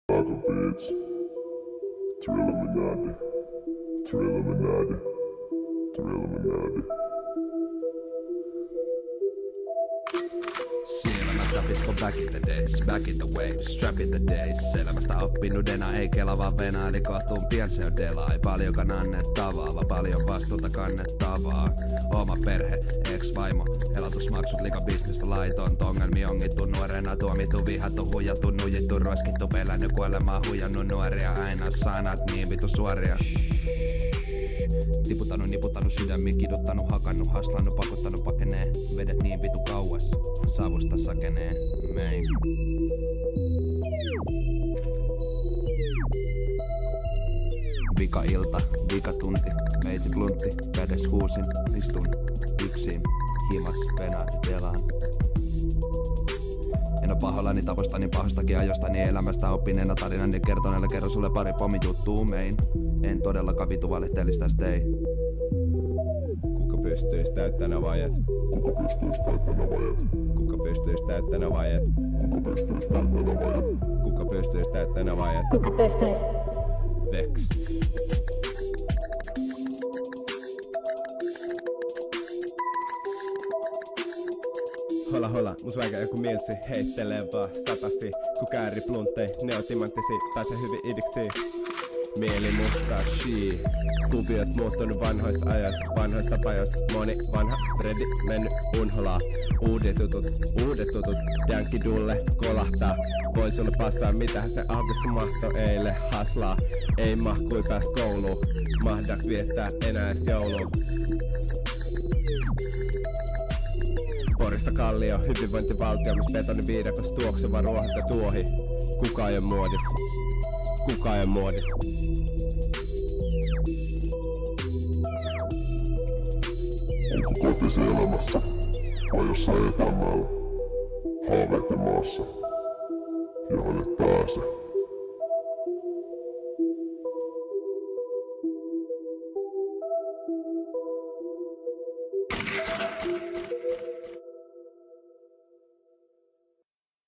Chicago Beats, Trilluminati, Trilluminati, Trilluminati. Siellä mä sapisko back in the days, back in the waves, strap in the days. Elämästä oppinudena ei kela vaan venaa, eli kohtuun pian se on dela. Ei paljonkaan annettavaa, vaan paljon vastuuta kannettavaa. Oma perhe, ex-vaimo, elatusmaksut, likabisnestä laitonta. Ongelmi ongittu nuorena, tuomittu, vihattu, huijattu, nujittu, roskittu, pelännyt kuolemaa, huijannut nuoria. Aina sanat niin vitu suoria. Tiputtanut sydämiä, kiduttanut, hakannut, haslannut, pakottanut pakenee. Vedet niin vitu kauas, savusta sakenee, mein. Vika ilta, vika tunti, meitsi bluntti, kädes huusin, istun yksin, himas, venaat telaan. En oo pahoillani tavostani pahostakin ajostani elämästä oppineena tarinan kertoneella kerron sulle pari pommijuttuu mein. En todellakaan vitu valehtelis tästä ei. Kuka pystyis täyttänä vajet? Kuka pystyis täyttämään vajet? Kuka pystyis täyttänä vajet? Kuka pystyis täyttämään vajet? Kuka pystyis täyttänä vajet? Kuka pystyis? Vex. Hola, mut vaikka joku miltsi heittelee vaan satasi. Ku kääri plunttei, neotimanttisi, pääsee hyvin idiksi. Mieli musta shii. Kuviot muuttunut vanhoista ajoista, vanhoista pajoista. Moni vanha Freddy mennyt unholaa. Uudet tutut, Dänki Dulle kolahtaa. Voin sulle passaa mitähän se aukestu mahto eilen haslaa. Ei mahkui pääs kouluun, mahdak viettää enää edes jouluun. Porista kallio, hyvinvointivaltio, miss betonin viidakos tuokseva ruohot ja tuohi. Kuka ei oo muodis? Kuka ei oo muodis? Onko kotisi elämässä vai jossain etämaalla? Haaveiden maassa, johon et pääse.